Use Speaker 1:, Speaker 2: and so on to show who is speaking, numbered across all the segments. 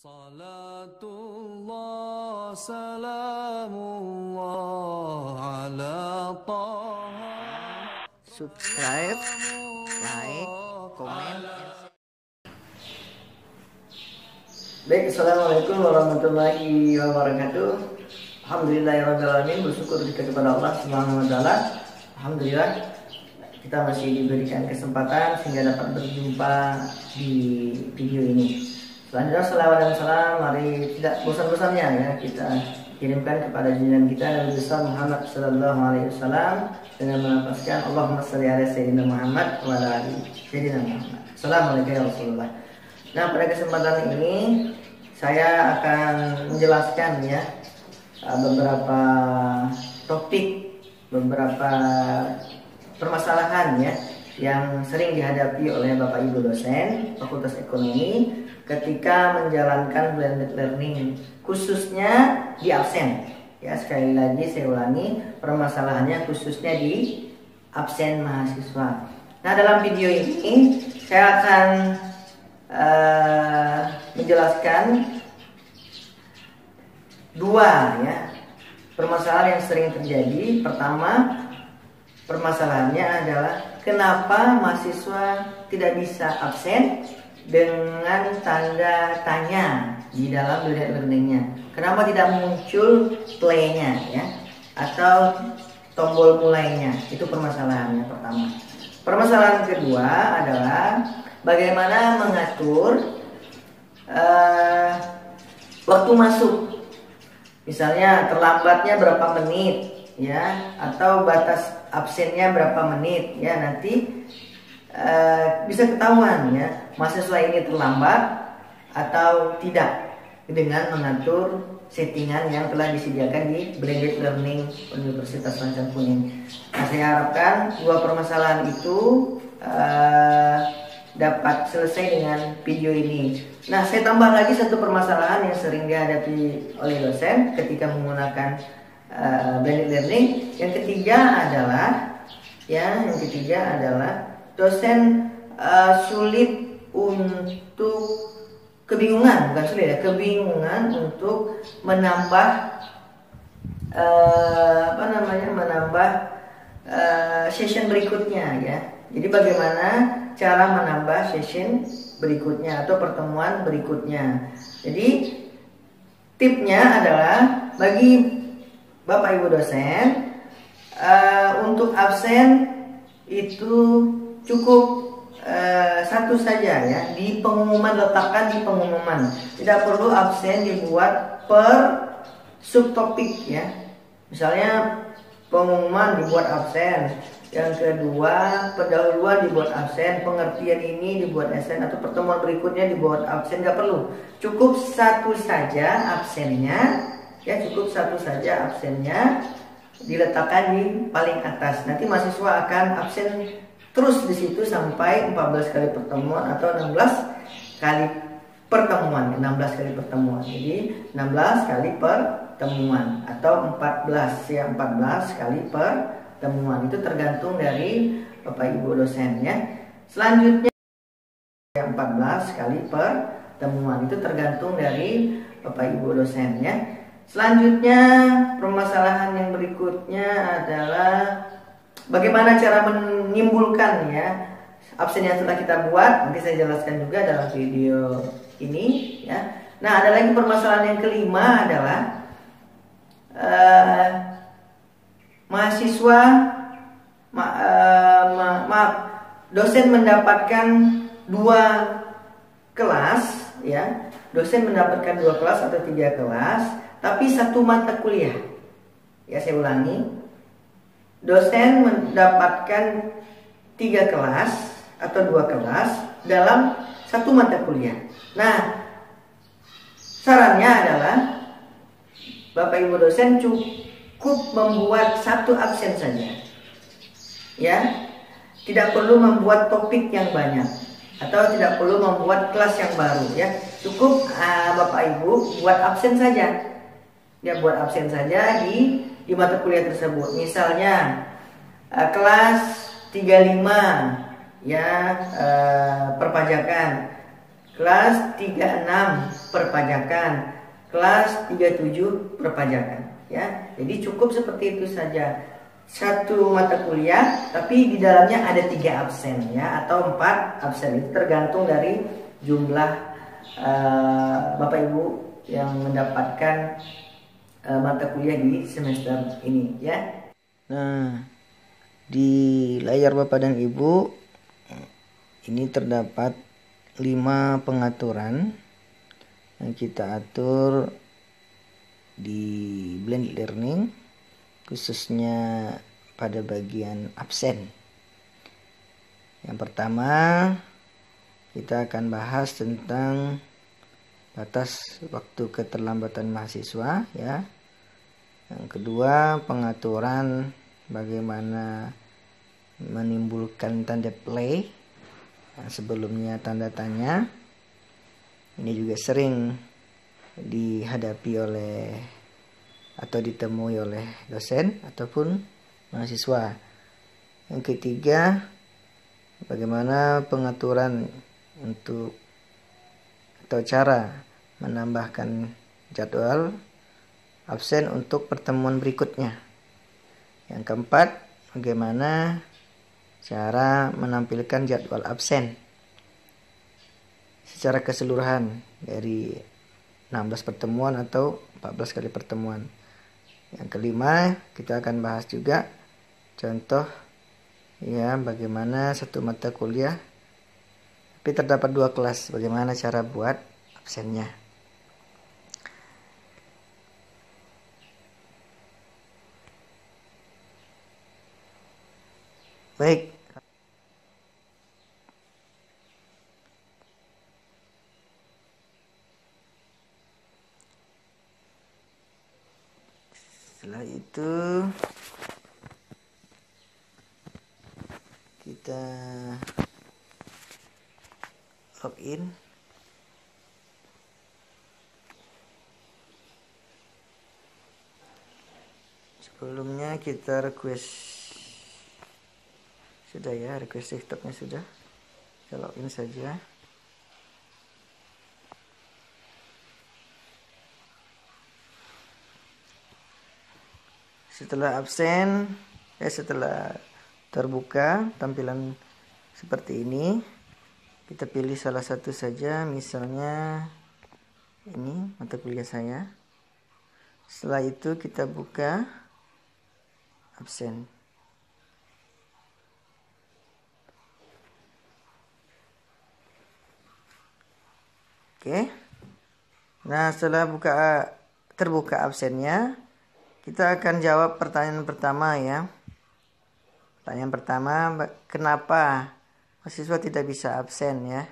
Speaker 1: Salatullah salamullah ala taha.
Speaker 2: Subscribe, like, komen.
Speaker 3: Baik, assalamualaikum warahmatullahi wabarakatuh. Alhamdulillahirrahmanirrahim. Bersyukur kita kepada Allah Subhanahu wa Ta'ala. Alhamdulillah kita masih diberikan kesempatan sehingga dapat berjumpa di video ini. Selanjutnya salawat dan salam mari tidak bosan-bosannya ya kita kirimkan kepada junjungan kita Nabi besar Muhammad sallallahu alaihi wasallam dengan melafazkan Allahumma shalli ala sayyidina Muhammad wa ala ali sayyidina Muhammad. Assalamualaikum ya Rasulullah. Nah, pada kesempatan ini saya akan menjelaskan ya beberapa topik, beberapa permasalahan ya yang sering dihadapi oleh Bapak Ibu dosen Fakultas Ekonomi ketika menjalankan blended learning, khususnya di absen. Ya, sekali lagi saya ulangi, permasalahannya khususnya di absen mahasiswa. Nah, dalam video ini saya akan menjelaskan dua ya permasalahan yang sering terjadi. Pertama, permasalahannya adalah kenapa mahasiswa tidak bisa absen dengan tanda tanya di dalam blended learningnya. Kenapa tidak muncul play-nya ya atau tombol mulainya? Itu permasalahannya pertama. Permasalahan kedua adalah bagaimana mengatur waktu masuk. Misalnya terlambatnya berapa menit ya, atau batas absennya berapa menit ya, nanti bisa ketahuan ya mahasiswa ini terlambat atau tidak dengan mengatur settingan yang telah disediakan di blended learning Universitas Lancang Kuning. Nah, saya harapkan dua permasalahan itu dapat selesai dengan video ini. Nah, saya tambah lagi satu permasalahan yang sering dihadapi oleh dosen ketika menggunakan blended learning. Yang ketiga adalah dosen sulit untuk kebingungan untuk menambah session berikutnya ya. Jadi bagaimana cara menambah session berikutnya atau pertemuan berikutnya. Jadi tipnya adalah bagi Bapak Ibu dosen untuk absen itu cukup satu saja ya, di pengumuman, letakkan di pengumuman. Tidak perlu absen dibuat per subtopik ya. Misalnya pengumuman dibuat absen, yang kedua pendahuluan dibuat absen, pengertian ini dibuat absen, atau pertemuan berikutnya dibuat absen. Nggak perlu, cukup satu saja absennya ya, diletakkan di paling atas. Nanti mahasiswa akan absen terus di situ sampai 14 kali pertemuan atau 16 kali pertemuan. 16 kali pertemuan. Jadi 16 kali pertemuan atau 14 kali pertemuan. Itu tergantung dari Bapak Ibu dosen ya. Selanjutnya 14 kali pertemuan. Itu tergantung dari Bapak Ibu dosen ya. Selanjutnya permasalahan yang berikutnya adalah bagaimana cara menimbulkan ya absen yang sudah kita buat. Nanti saya jelaskan juga dalam video ini ya. Nah, ada lagi permasalahan yang kelima adalah dosen mendapatkan dua kelas ya. Dosen mendapatkan 2 kelas atau 3 kelas, tapi satu mata kuliah. Ya, saya ulangi. Dosen mendapatkan 3 kelas atau 2 kelas dalam satu mata kuliah. Nah, sarannya adalah Bapak Ibu dosen cukup membuat satu absen saja. Ya. Tidak perlu membuat topik yang banyak atau tidak perlu membuat kelas yang baru ya. Cukup Bapak Ibu buat absen saja. Ya, buat absen saja di mata kuliah tersebut. Misalnya kelas 35 ya, perpajakan. kelas 36 perpajakan, kelas 37 perpajakan ya. Jadi cukup seperti itu saja. Satu mata kuliah tapi di dalamnya ada 3 absen ya, atau 4 absen, itu tergantung dari jumlah Bapak Ibu yang mendapatkan mata kuliah di semester ini ya.
Speaker 2: Nah, di layar Bapak dan Ibu ini terdapat 5 pengaturan yang kita atur di blended learning, khususnya pada bagian absen. Yang pertama, kita akan bahas tentang batas waktu keterlambatan mahasiswa ya. Yang kedua, pengaturan bagaimana menimbulkan tanda play. Nah, sebelumnya tanda tanya. Ini juga sering dihadapi oleh atau ditemui oleh dosen ataupun mahasiswa. Yang ketiga, bagaimana pengaturan untuk atau cara menambahkan jadwal absen untuk pertemuan berikutnya. Yang keempat, bagaimana cara menampilkan jadwal absen secara keseluruhan dari 16 pertemuan atau 14 kali pertemuan. Yang kelima, kita akan bahas juga contoh ya, bagaimana satu mata kuliah tapi terdapat 2 kelas, bagaimana cara buat absennya. Baik. Setelah itu kita login. Sebelumnya kita request sudah ya, request desktopnya sudah. Kita login saja. Setelah absen, setelah terbuka tampilan seperti ini, kita pilih salah satu saja, misalnya ini mata kuliah saya. Setelah itu kita buka absen. Oke. Nah, setelah terbuka absennya, kita akan jawab pertanyaan pertama ya. Pertanyaan pertama, kenapa mahasiswa tidak bisa absen ya?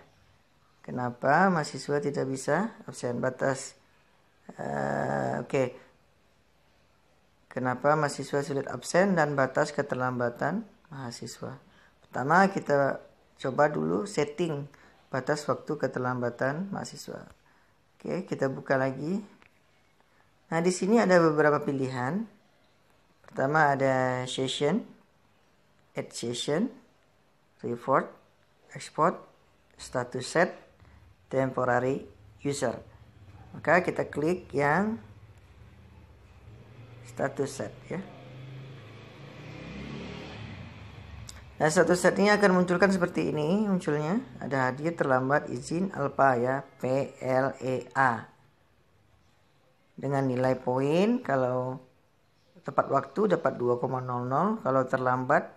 Speaker 2: Kenapa mahasiswa tidak bisa absen? Batas. Oke. Kenapa mahasiswa sulit absen dan batas keterlambatan mahasiswa? Pertama, kita coba dulu setting batas waktu keterlambatan mahasiswa. Oke, kita buka lagi. Nah, di sini ada beberapa pilihan. Pertama ada session, add session, report, export, status set, temporary user. Maka kita klik yang status set ya. Nah, status set ini akan munculkan seperti ini munculnya. Ada hadir terlambat izin alpha ya, PLEA. Dengan nilai poin, kalau tepat waktu dapat 2,00, kalau terlambat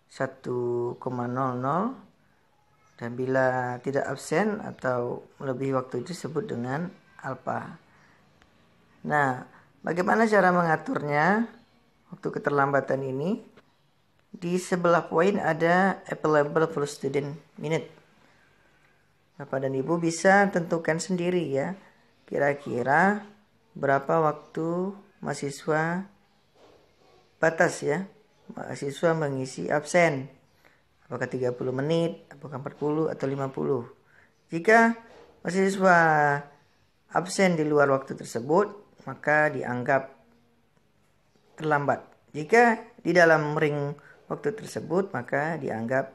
Speaker 2: 1,00, dan bila tidak absen atau melebihi waktu itu disebut dengan alpha. Nah, bagaimana cara mengaturnya waktu keterlambatan ini? Di sebelah poin ada available for student minute. Bapak dan Ibu bisa tentukan sendiri ya, kira-kira berapa waktu mahasiswa batas ya, mahasiswa mengisi absen. Apakah 30 menit, apakah 40 atau 50. Jika mahasiswa absen di luar waktu tersebut, maka dianggap terlambat. Jika di dalam ring waktu tersebut, maka dianggap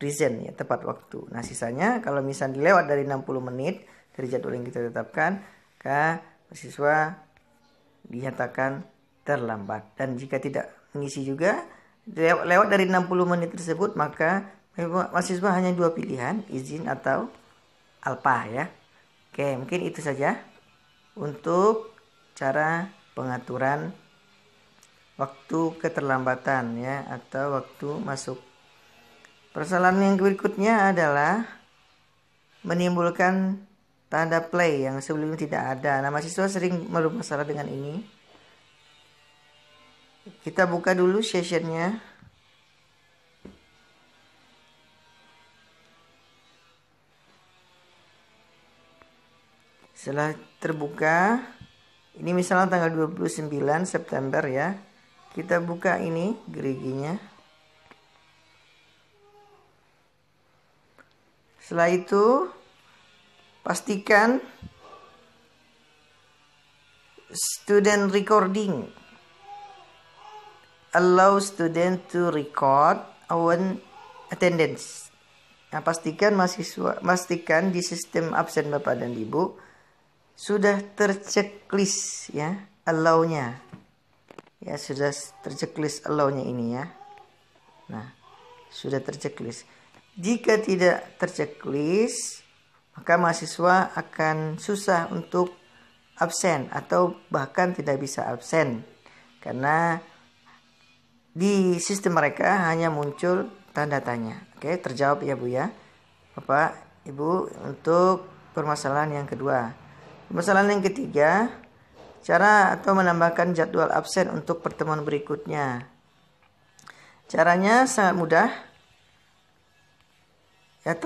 Speaker 2: present ya, tepat waktu. Nah sisanya kalau misalnya dilewat dari 60 menit dari jadwal yang kita tetapkan, maka mahasiswa dinyatakan terlambat. Dan jika tidak mengisi juga lewat dari 60 menit tersebut, maka mahasiswa hanya dua pilihan, izin atau alpa ya. Oke, mungkin itu saja untuk cara pengaturan waktu keterlambatan ya, atau waktu masuk. Persoalan yang berikutnya adalah menimbulkan tanda play yang sebelumnya tidak ada. Nah, mahasiswa sering bermasalah dengan ini. Kita buka dulu sessionnya. Setelah terbuka, ini misalnya tanggal 29 September ya. Kita buka ini geriginya. Setelah itu, pastikan student recording. Allow student to record our attendance. Nah, pastikan di sistem absen Bapak dan Ibu sudah terchecklist ya allow-nya. Ya, sudah terchecklist allow-nya ini ya. Nah, sudah terchecklist. Jika tidak terchecklist, maka mahasiswa akan susah untuk absen atau bahkan tidak bisa absen. Karena di sistem mereka hanya muncul tanda tanya. Oke, terjawab ya Bu ya. Bapak, Ibu, untuk permasalahan yang kedua. Permasalahan yang ketiga, cara atau menambahkan jadwal absen untuk pertemuan berikutnya. Caranya sangat mudah. Ya,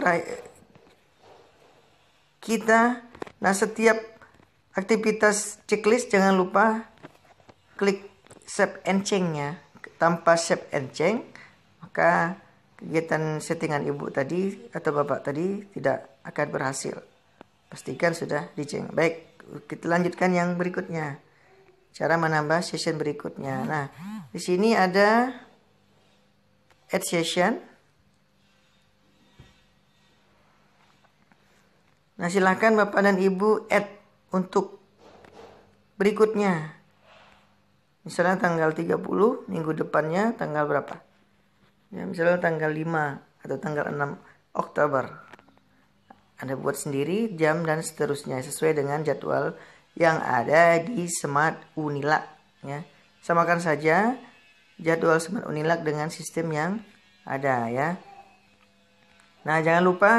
Speaker 2: setiap aktivitas checklist jangan lupa klik save and change ya. Tanpa save and change, maka kegiatan settingan Ibu tadi atau Bapak tadi tidak akan berhasil. Pastikan sudah dicek. Baik, kita lanjutkan yang berikutnya. Cara menambah session berikutnya. Nah, di sini ada add session. Nah, silahkan Bapak dan Ibu add untuk berikutnya. Misalnya tanggal 30, minggu depannya tanggal berapa? Ya, misalnya tanggal 5 atau tanggal 6 Oktober. Anda buat sendiri jam dan seterusnya sesuai dengan jadwal yang ada di Smart Unilag ya. Samakan saja jadwal Smart Unilag dengan sistem yang ada ya. Nah, jangan lupa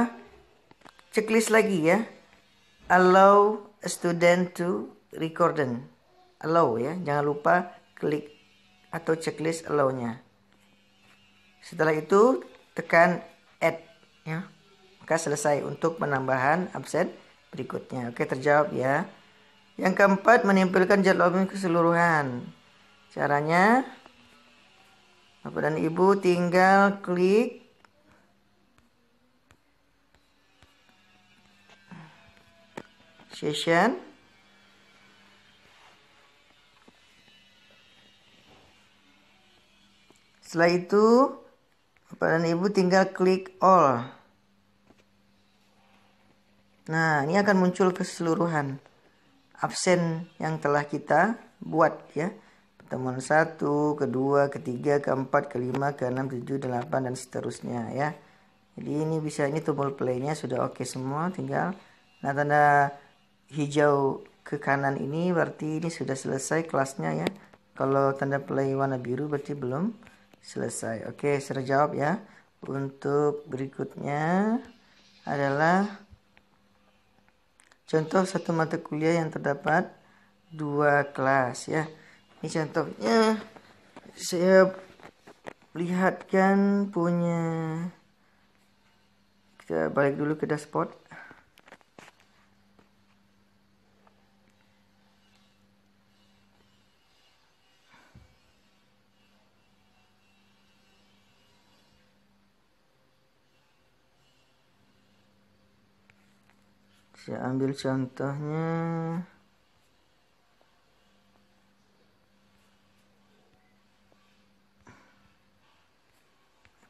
Speaker 2: checklist lagi ya. Allow a student to record. Allow ya. Jangan lupa klik atau checklist allow-nya. Setelah itu tekan add ya. Maka selesai untuk penambahan absen berikutnya. Oke, terjawab ya. Yang keempat, menempelkan jadwal keseluruhan. Caranya, Bapak dan Ibu tinggal klik session. Setelah itu, Bapak dan Ibu tinggal klik all. Nah, ini akan muncul keseluruhan absen yang telah kita buat ya. Pertemuan 1, kedua, ketiga, keempat, kelima, keenam, 7, 8 dan seterusnya ya. Jadi ini tombol play-nya sudah oke semua, tinggal tanda hijau ke kanan ini berarti ini sudah selesai kelasnya ya. Kalau tanda play warna biru berarti belum selesai. Oke, saya jawab ya. Untuk berikutnya adalah contoh satu mata kuliah yang terdapat 2 kelas ya. Ini contohnya saya lihatkan punya. Kita balik dulu ke dashboard. Saya ambil contohnya.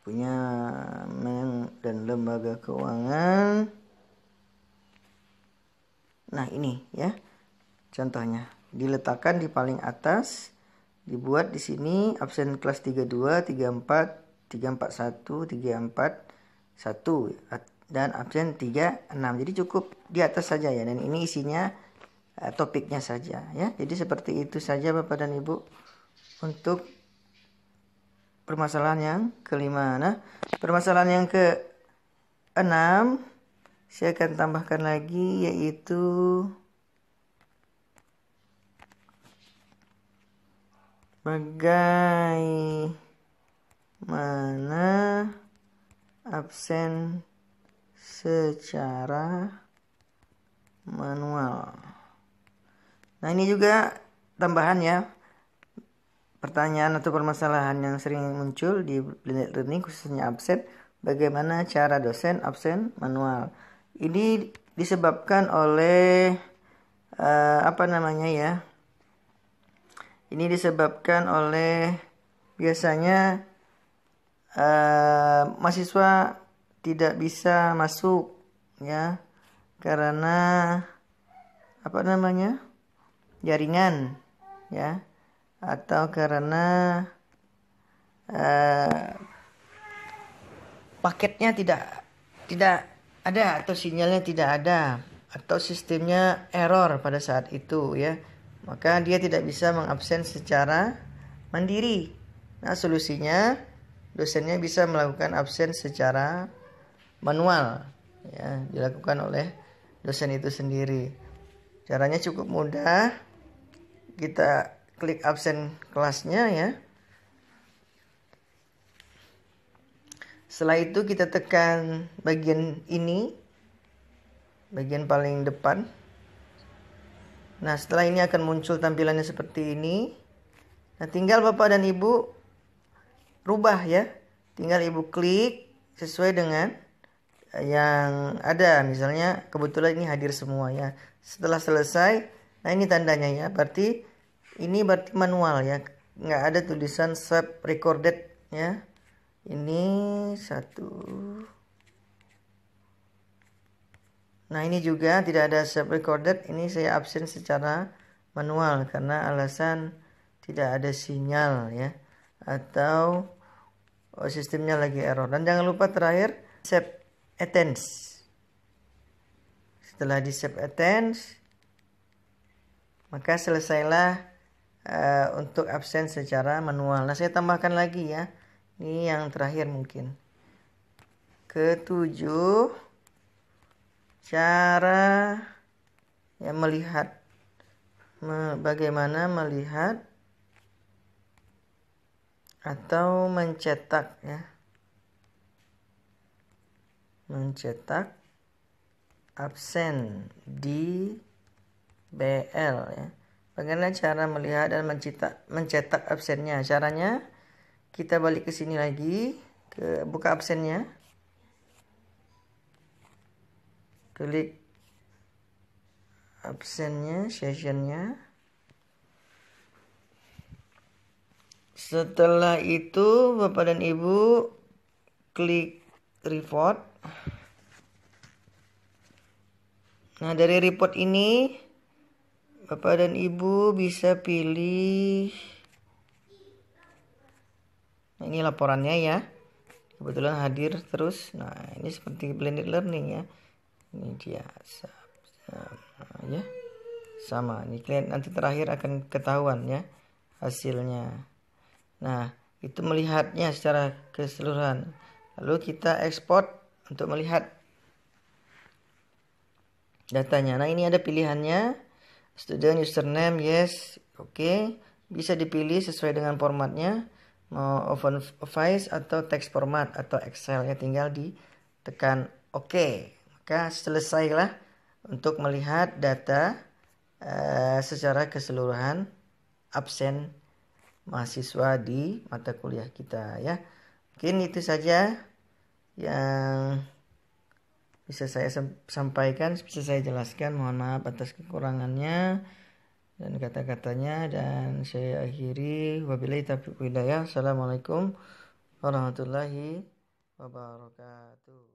Speaker 2: Punya dan lembaga keuangan. Nah ini ya contohnya, diletakkan di paling atas, dibuat di sini absen kelas 32, 34, 341, 341 dan absen 36. Jadi cukup di atas saja ya, dan ini isinya topiknya saja ya. Jadi seperti itu saja Bapak dan Ibu untuk permasalahan yang kelima. Nah, permasalahan yang keenam saya akan tambahkan lagi, yaitu bagaimana absen secara manual. Nah ini juga tambahan ya, pertanyaan atau permasalahan yang sering muncul di blended learning khususnya absen, bagaimana cara dosen absen manual. Ini disebabkan oleh ini disebabkan oleh biasanya mahasiswa tidak bisa masuk ya karena jaringan ya, atau karena paketnya tidak ada, atau sinyalnya tidak ada, atau sistemnya error pada saat itu ya, maka dia tidak bisa mengabsen secara mandiri. Nah solusinya dosennya bisa melakukan absen secara manual ya, dilakukan oleh dosen itu sendiri. Caranya cukup mudah, kita klik absen kelasnya ya. Setelah itu kita tekan bagian ini, bagian paling depan. Nah setelah ini akan muncul tampilannya seperti ini. Nah tinggal Bapak dan Ibu rubah ya, tinggal Ibu klik sesuai dengan yang ada. Misalnya kebetulan ini hadir semua ya. Setelah selesai, nah ini tandanya ya, berarti manual ya, nggak ada tulisan save recorded ya. Ini satu. Nah ini juga tidak ada save recorded, ini saya absen secara manual karena alasan tidak ada sinyal ya, atau sistemnya lagi error. Dan jangan lupa terakhir save attendance. Setelah di save attendance, maka selesailah untuk absen secara manual. Nah saya tambahkan lagi ya, ini yang terakhir mungkin, ketujuh, cara ya melihat bagaimana melihat atau mencetak ya, mencetak absen di BL ya. Bagaimana cara melihat dan mencetak absennya? Caranya kita balik ke sini lagi, ke buka absennya, klik absennya, sessionnya. Setelah itu Bapak dan Ibu klik report. Nah dari report ini Bapak dan Ibu bisa pilih, nah ini laporannya ya, kebetulan hadir terus. Nah ini seperti blended learning ya, ini dia ya sama, ini klien nanti terakhir akan ketahuan ya hasilnya. Nah itu melihatnya secara keseluruhan, lalu kita ekspor untuk melihat datanya. Nah ini ada pilihannya, student username yes, oke. Bisa dipilih sesuai dengan formatnya, mau OpenOffice atau text format atau Excel ya, tinggal ditekan oke. Maka selesailah untuk melihat data secara keseluruhan absen mahasiswa di mata kuliah kita ya. Mungkin itu saja yang bisa saya sampaikan, bisa saya jelaskan. Mohon maaf atas kekurangannya dan kata-katanya, dan saya akhiri wabillahi taufiq wal hidayah. Assalamualaikum warahmatullahi wabarakatuh.